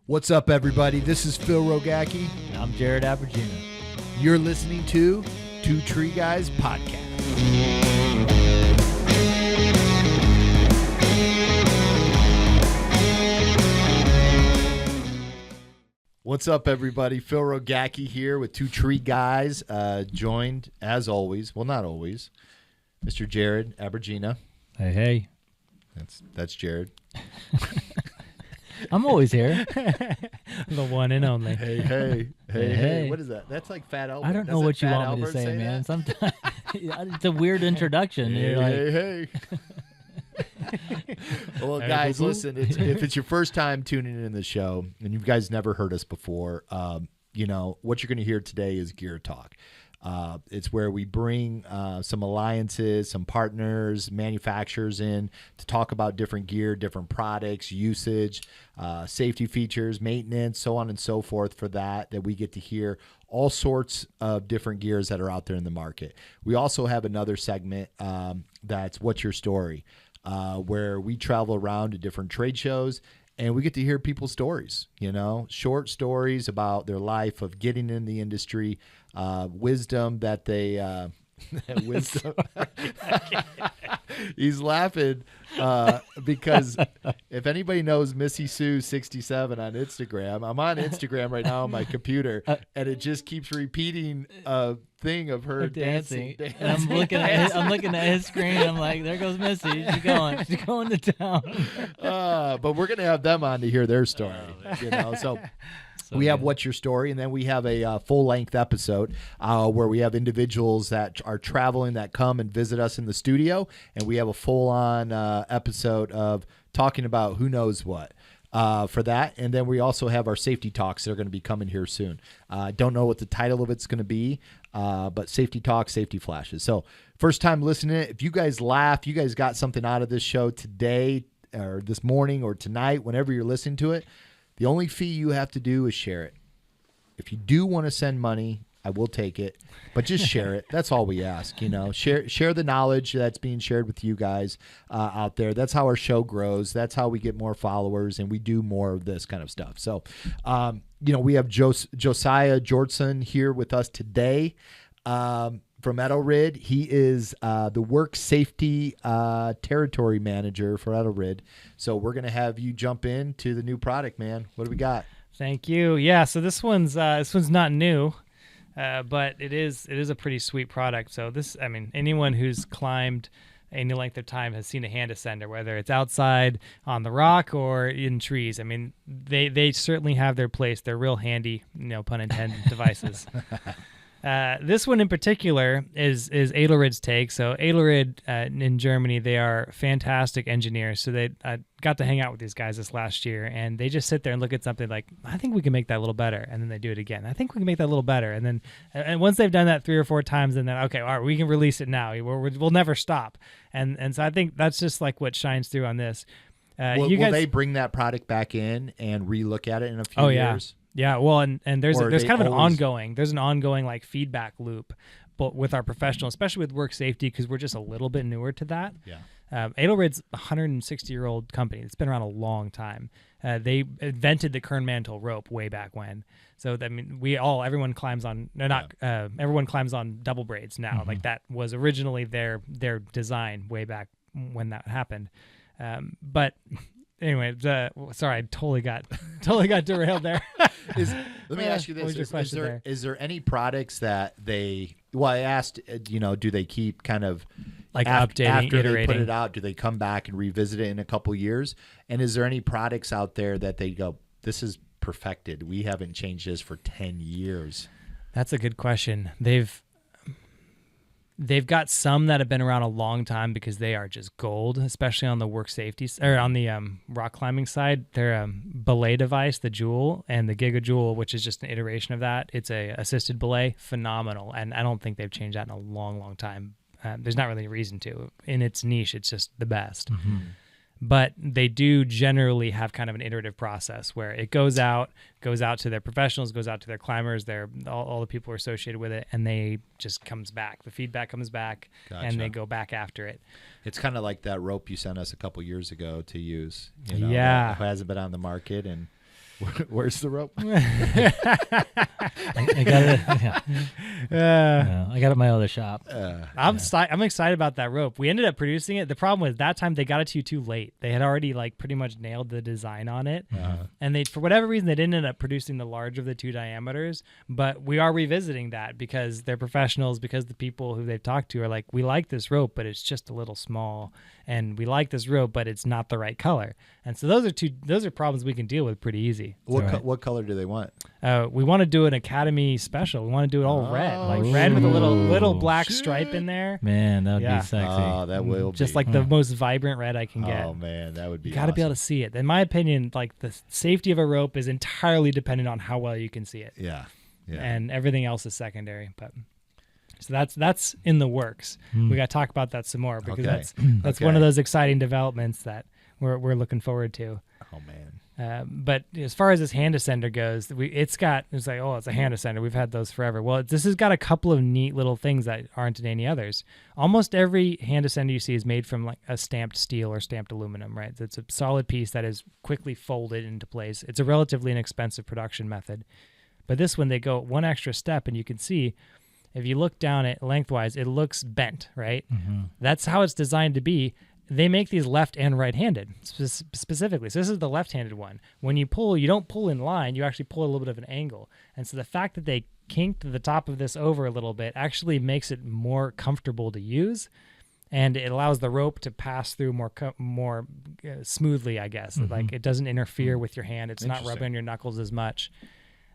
What's up, everybody? This is Phil Rogacki. And I'm Jared Abergina. You're listening to Two Tree Guys Podcast. What's up, everybody? Phil Rogacki here with Two Tree Guys, joined, as always, well, not always, Mr. Jared Abergina. Hey. That's Jared. I'm always here. The one and only. Hey. What is that? That's like Fat Albert. I don't know what you want me to say, man. Sometimes it's a weird introduction. Hey. Well, guys, listen, if it's your first time tuning in the show and you guys never heard us before, what you're going to hear today is Gear Talk. It's where we bring some alliances, some partners, manufacturers in to talk about different gear, different products, usage, safety features, maintenance, so on and so forth for that we get to hear all sorts of different gears that are out there in the market. We also have another segment that's What's Your Story, where we travel around to different trade shows and we get to hear people's stories, short stories about their life of getting in the industry, wisdom that they wisdom. He's laughing because if anybody knows Missy Sue 67 on Instagram, I'm on Instagram right now on my computer, and it just keeps repeating a thing of her dancing. And I'm looking at his screen. I'm like, there goes Missy. She's going to town. But we're gonna have them on to hear their story. So. We have What's Your Story, and then we have a full-length episode where we have individuals that are traveling that come and visit us in the studio, and we have a full-on episode of talking about who knows what for that. And then we also have our safety talks that are going to be coming here soon. Don't know what the title of it's going to be, but safety talks, safety flashes. So first time listening, if you guys laugh, you guys got something out of this show today or this morning or tonight, whenever you're listening to it, the only fee you have to do is share it. If you do want to send money, I will take it, but just share it. That's all we ask. Share the knowledge that's being shared with you guys out there. That's how our show grows. That's how we get more followers, and we do more of this kind of stuff. So, we have Josiah Georgeson here with us today from Edelrid. He is the work safety territory manager for Edelrid. So we're going to have you jump into the new product, man. What do we got? Thank you. Yeah, so this one's not new, but it is a pretty sweet product. So anyone who's climbed any length of time has seen a hand ascender, whether it's outside on the rock or in trees. They certainly have their place. They're real handy, pun intended, devices. This one in particular is Edelrid's take. So Edelrid in Germany, they are fantastic engineers. So they got to hang out with these guys this last year, and they just sit there and look at something like, I think we can make that a little better. And then they do it again. I think we can make that a little better. And once they've done that 3 or 4 times, then okay, all right, we can release it now. We'll never stop. And so I think that's just like what shines through on this. Will they bring that product back in and relook at it in a few years? Yeah, well, and there's kind of an ongoing like feedback loop, but with our professionals, especially with work safety, because we're just a little bit newer to that. Yeah. Edelrid's a 160-year-old company. It's been around a long time. They invented the Kern mantle rope way back when. So everyone climbs on everyone climbs on double braids now. Mm-hmm. Like that was originally their design way back when that happened. But anyway, sorry, I totally got derailed there. Let me ask you this: is there any products that they? Well, I asked, do they keep kind of like updating, after iterating? They put it out? Do they come back and revisit it in a couple years? And is there any products out there that they go, this is perfected? We haven't changed this for 10 years. That's a good question. They've got some that have been around a long time because they are just gold, especially on the work safety or on the rock climbing side. Their belay device, the Joule and the Giga Joule, which is just an iteration of that. It's a assisted belay, phenomenal, and I don't think they've changed that in a long, long time. There's not really a reason to. In its niche, it's just the best. Mm-hmm. But they do generally have kind of an iterative process where it goes out to their professionals, goes out to their climbers, all the people who are associated with it, and they just comes back. The feedback comes back, Gotcha. And they go back after it. It's kind of like that rope you sent us a couple years ago to use. Yeah. That hasn't been on the market, and Where's the rope? I got it. Yeah. I got it at my other shop. I'm excited about that rope. We ended up producing it. The problem was that time they got it to you too late. They had already like pretty much nailed the design on it, and they, for whatever reason, they didn't end up producing the larger of the 2 diameters. But we are revisiting that because they're professionals. Because the people who they've talked to are like, we like this rope, but it's just a little small, and we like this rope, but it's not the right color. And so those are problems we can deal with pretty easy. What color do they want? We want to do an Academy special. We want to do it all red, like red with a little black stripe in there. Man, that would be sexy. Oh, that will be. Just like the most vibrant red I can get. Oh man, that would be. You got to be able to see it. In my opinion, like the safety of a rope is entirely dependent on how well you can see it. Yeah. And everything else is secondary. But so that's in the works. We got to talk about that some more because that's one of those exciting developments that we're looking forward to. Oh man. But as far as this hand ascender goes, it's a hand ascender. We've had those forever. Well, this has got a couple of neat little things that aren't in any others. Almost every hand ascender you see is made from like a stamped steel or stamped aluminum, right? It's a solid piece that is quickly folded into place. It's a relatively inexpensive production method. But this one, they go one extra step, and you can see, if you look down it lengthwise, it looks bent, right? Mm-hmm. That's how it's designed to be. They make these left and right-handed specifically. So this is the left-handed one. When you pull, you don't pull in line. You actually pull a little bit of an angle. And so the fact that they kinked the top of this over a little bit actually makes it more comfortable to use, and it allows the rope to pass through more smoothly, I guess. Mm-hmm. Like it doesn't interfere with your hand. It's not rubbing on your knuckles as much.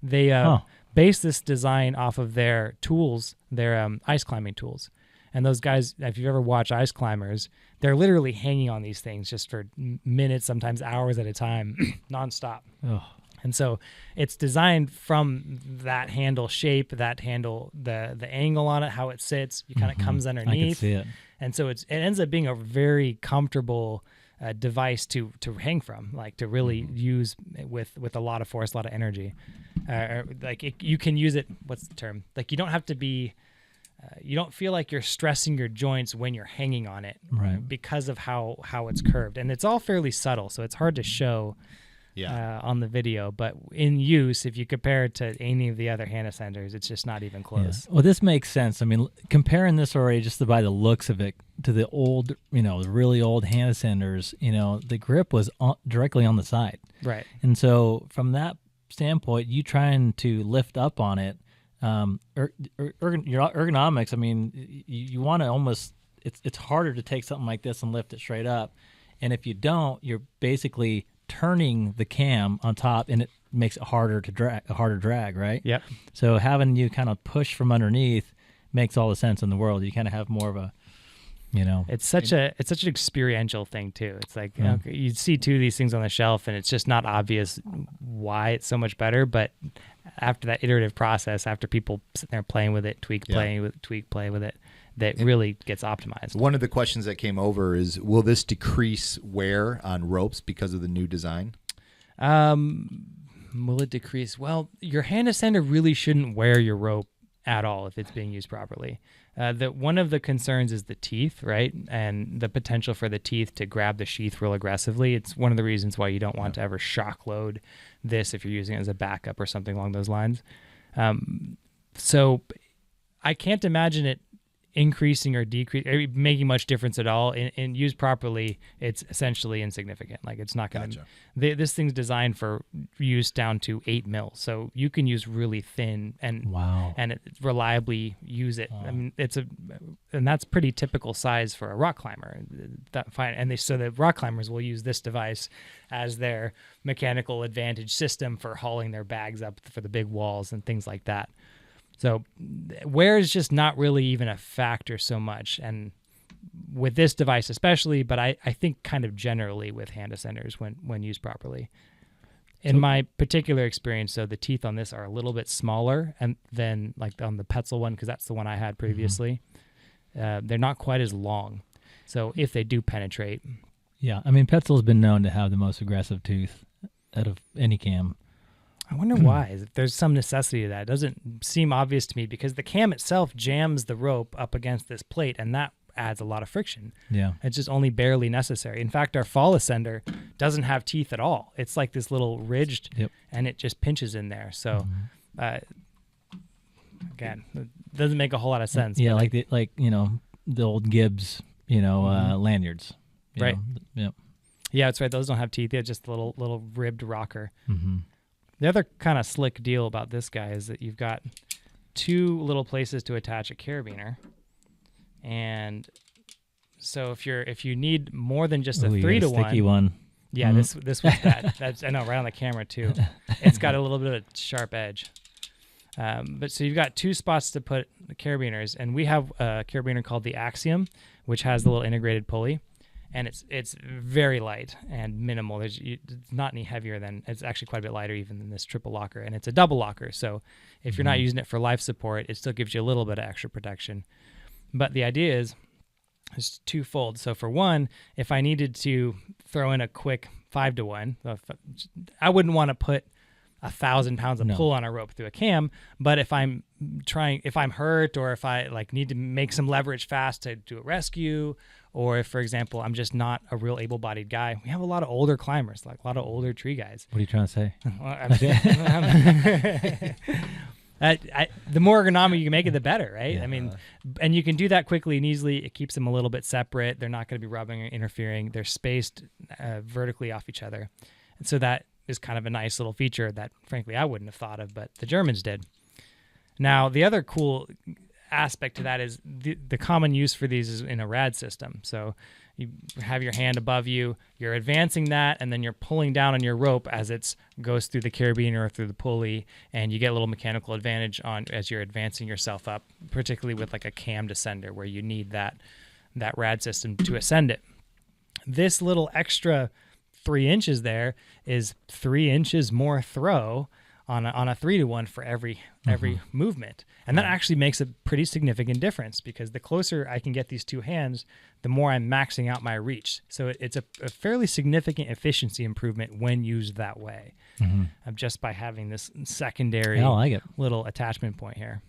They base this design off of their tools, their ice climbing tools. And those guys, if you've ever watched ice climbers, they're literally hanging on these things just for minutes, sometimes hours at a time, nonstop. Oh. And so it's designed from that handle shape, that handle, the angle on it, how it sits. You kind of comes underneath. I can see it. And so it ends up being a very comfortable device to hang from, like to really use with a lot of force, a lot of energy. You can use it. What's the term? Like you don't have to be. You don't feel like you're stressing your joints when you're hanging on it, right? Because of how it's curved, and it's all fairly subtle, so it's hard to show on the video. But in use, if you compare it to any of the other hand ascenders, it's just not even close. Yeah. Well, this makes sense. I mean, comparing this already just by the looks of it to the old, really old hand ascenders, the grip was directly on the side, right? And so from that standpoint, you trying to lift up on it. Your ergonomics, I mean, you want to almost, it's harder to take something like this and lift it straight up. And if you don't, you're basically turning the cam on top, and it makes it harder to drag, right? Yep. So having you kind of push from underneath makes all the sense in the world. You kind of have more of a, It's such an experiential thing too. It's like you see two of these things on the shelf, and it's just not obvious why it's so much better. But after that iterative process, after people sit there playing with it, play with it, that really gets optimized. One of the questions that came over is, will this decrease wear on ropes because of the new design? Will it decrease? Well, your hand ascender really shouldn't wear your rope at all if it's being used properly. One of the concerns is the teeth, right? And the potential for the teeth to grab the sheath real aggressively. It's one of the reasons why you don't want to ever shock load this if you're using it as a backup or something along those lines. So I can't imagine it increasing or decreasing, making much difference at all. In used properly, it's essentially insignificant. Like it's not going to. This thing's designed for use down to 8 mil, so you can use really thin and reliably use it. I mean, and that's pretty typical size for a rock climber. So the rock climbers will use this device as their mechanical advantage system for hauling their bags up for the big walls and things like that. So wear is just not really even a factor so much, and with this device especially, but I think kind of generally with hand ascenders when used properly. In my particular experience, though, the teeth on this are a little bit smaller than like on the Petzl one, because that's the one I had previously. They're not quite as long, so if they do penetrate. Yeah, I mean, Petzl has been known to have the most aggressive tooth out of any cam. I wonder why. If there's some necessity to that. It doesn't seem obvious to me because the cam itself jams the rope up against this plate, and that adds a lot of friction. Yeah. It's just only barely necessary. In fact, our fall ascender doesn't have teeth at all. It's like this little ridged, and it just pinches in there. So, again, it doesn't make a whole lot of sense. Yeah, like the old Gibbs, lanyards. Right. Yep. Yeah, that's right. Those don't have teeth. They're just a little ribbed rocker. Mm-hmm. The other kind of slick deal about this guy is that you've got 2 little places to attach a carabiner, and so if you need more than just a 3-to-1, sticky one. Yeah, this one's bad. That's, I know, right on the camera too. It's got a little bit of a sharp edge. But so you've got 2 spots to put the carabiners, and we have a carabiner called the Axiom, which has the little integrated pulley, and it's very light and minimal. It's not any heavier than, it's actually quite a bit lighter even than this triple locker, and it's a double locker. So if you're not using it for life support, it still gives you a little bit of extra protection. But the idea is it's twofold. So for one, if I needed to throw in a quick 5-to-1, I wouldn't want to put 1,000 pounds of pull on a rope through a cam. But if I'm hurt, or if I need to make some leverage fast to do a rescue, or if, for example, I'm just not a real able-bodied guy, we have a lot of older climbers, like a lot of older tree guys. What are you trying to say? The more ergonomic you can make it, the better, right? Yeah. I mean, and you can do that quickly and easily. It keeps them a little bit separate. They're not going to be rubbing or interfering. They're spaced vertically off each other. And so that is kind of a nice little feature that, frankly, I wouldn't have thought of, but the Germans did. Now, the other cool aspect to that is the common use for these is in a rad system. So you have your hand above you, you're advancing that, and then you're pulling down on your rope as it goes through the carabiner or through the pulley, and you get a little mechanical advantage as you're advancing yourself up, particularly with like a cam descender where you need that rad system to ascend it. This little extra 3 inches there is 3 inches more throw on a 3-to-1 for every movement. And that actually makes a pretty significant difference, because the closer I can get these 2 hands, the more I'm maxing out my reach. So it's a fairly significant efficiency improvement when used that way, just by having this secondary I like it. little attachment point here.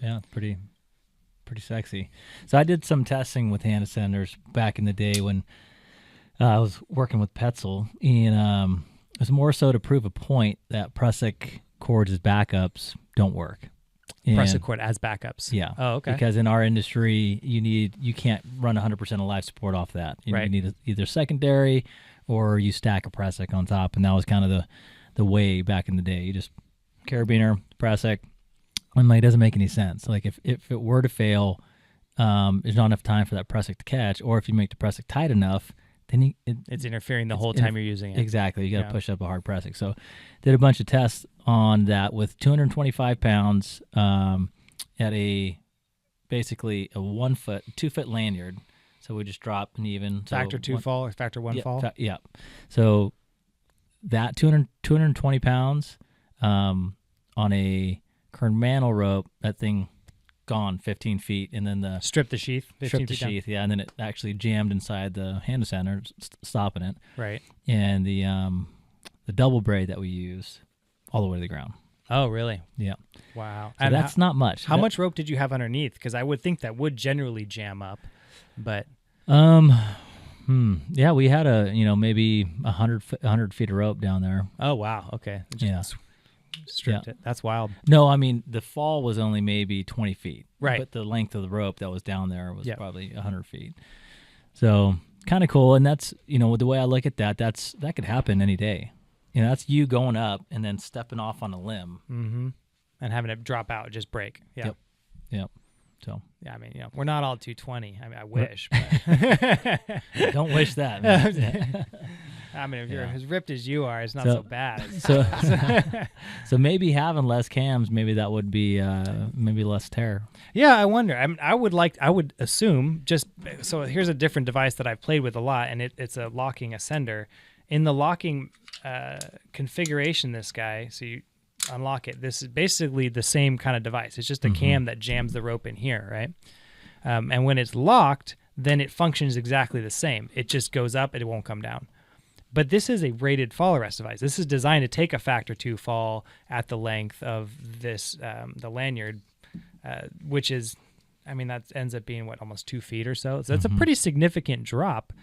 Yeah, pretty sexy. So I did some testing with hand ascenders back in the day when I was working with Petzl, and it was more so to prove a point that Prusik cords as backups don't work. Prusik cord as backups. Yeah. Oh, okay. Because in our industry, you can't run 100% of life support off that. You need either secondary, or you stack a Prusik on top, and that was kind of the way back in the day. You just carabiner, Prusik, and it doesn't make any sense. Like if it were to fail, there's not enough time for that Prusik to catch, or if you make the Prusik tight enough, then it's interfering the whole time you're using it. Exactly. You got to push up a hard Prusik. So did a bunch of tests on that with 225 pounds at basically a 2-foot lanyard. So we just drop an even. Factor 2 fall or factor 1 fall? Yeah. So that 220 pounds on a Kernmantle rope, that thing gone 15 feet, and then strip the sheath, yeah, and then it actually jammed inside the hand ascender, stopping it. Right. And the double braid that we use all the way to the ground. Oh, really? Yeah. Wow. So and that's not much. How much rope did you have underneath? Because I would think that would generally jam up, but yeah, we had maybe 100 feet of rope down there. Oh, wow. Okay. Stripped it. That's wild. No, I mean, the fall was only maybe 20 feet. Right. But the length of the rope that was down there was probably 100 feet. So kind of cool. And that's, the way I look at that could happen any day. That's you going up and then stepping off on a limb. Mm-hmm. And having it drop out, just break. Yeah. Yep. So. Yeah, I mean, we're not all 220. I mean, I wish. But don't wish that, man. Yeah. I mean, if you're as ripped as you are, it's not so bad. So maybe having less cams, maybe that would be maybe less tear. Yeah, I wonder. I mean, I would assume so here's a different device that I've played with a lot, and it's a locking ascender. In the locking configuration, this guy, so you unlock it. This is basically the same kind of device. It's just a cam that jams the rope in here, right? And when it's locked, then it functions exactly the same. It just goes up and it won't come down. But this is a rated fall arrest device. This is designed to take a factor 2 fall at the length of this the lanyard, which is I mean, that ends up being almost 2 feet or so. So that's a pretty significant drop,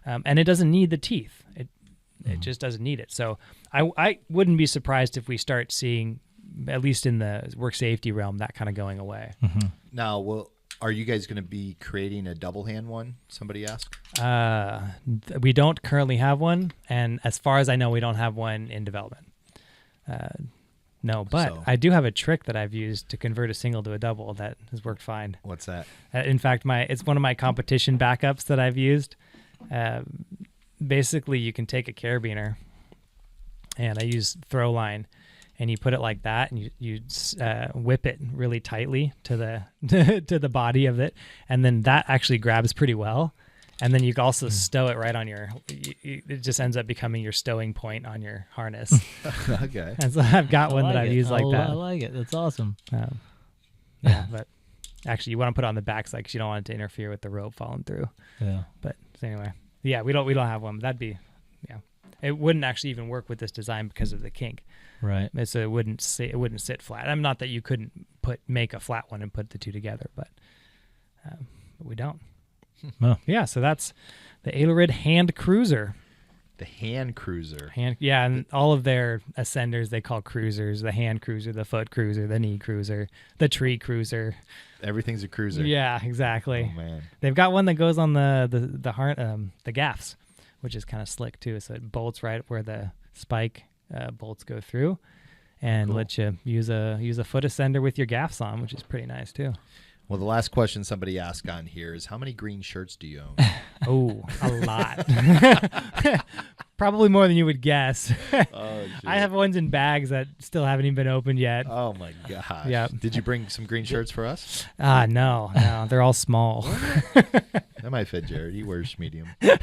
and it doesn't need the teeth. It just doesn't need it. So I wouldn't be surprised if we start seeing, at least in the work safety realm, that kind of going away. Now, are you guys going to be creating a double hand one? Somebody asked. We don't currently have one, and as far as I know, we don't have one in development. No, but I do have a trick that I've used to convert a single to a double that has worked fine. What's that? In fact, it's one of my competition backups that I've used. Basically, you can take a carabiner, and I use throw line, and you put it like that, and you whip it really tightly to the to the body of it, and then that actually grabs pretty well. And then you can also stow it right on it just ends up becoming your stowing point on your harness. Okay. And so I've got one that I've used like that. I like it. That's awesome. Yeah, but actually you want to put it on the backside because you don't want it to interfere with the rope falling through. Yeah. But so anyway, yeah, we don't have one. That'd be, it wouldn't actually even work with this design because of the kink. Right. So it wouldn't sit flat. I'm not that you couldn't make a flat one and put the two together, but we don't. Oh. Yeah, so that's the Edelrid Hand Cruiser. The Hand Cruiser. And all of their ascenders they call cruisers: the Hand Cruiser, the Foot Cruiser, the Knee Cruiser, the Tree Cruiser. Everything's a cruiser. Yeah, exactly. Oh man. They've got one that goes on the gaffs, which is kind of slick too. So it bolts right where the spike bolts go through, and lets you use a foot ascender with your gaffs on, which is pretty nice too. Well, the last question somebody asked on here is, how many green shirts do you own? Oh, a lot. Probably more than you would guess. Oh, I have ones in bags that still haven't even been opened yet. Oh, my gosh. Yeah. Did you bring some green shirts for us? No. They're all small. That might fit Jared. He wears medium. Well,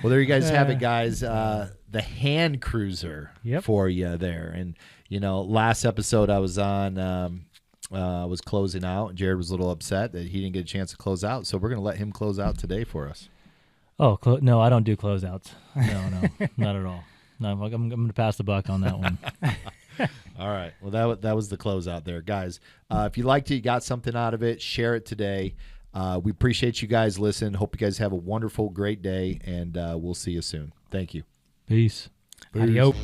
there you guys have it, guys. The Hand Cruiser for you there. And, last episode I was on... was closing out. Jared was a little upset that he didn't get a chance to close out, so we're going to let him close out today for us. Oh, no, I don't do closeouts. No, not at all. No, I'm going to pass the buck on that one. All right. Well, that was the closeout there, guys. If you liked it, you got something out of it, share it today. We appreciate you guys listening. Hope you guys have a wonderful, great day, and we'll see you soon. Thank you. Peace. Adios.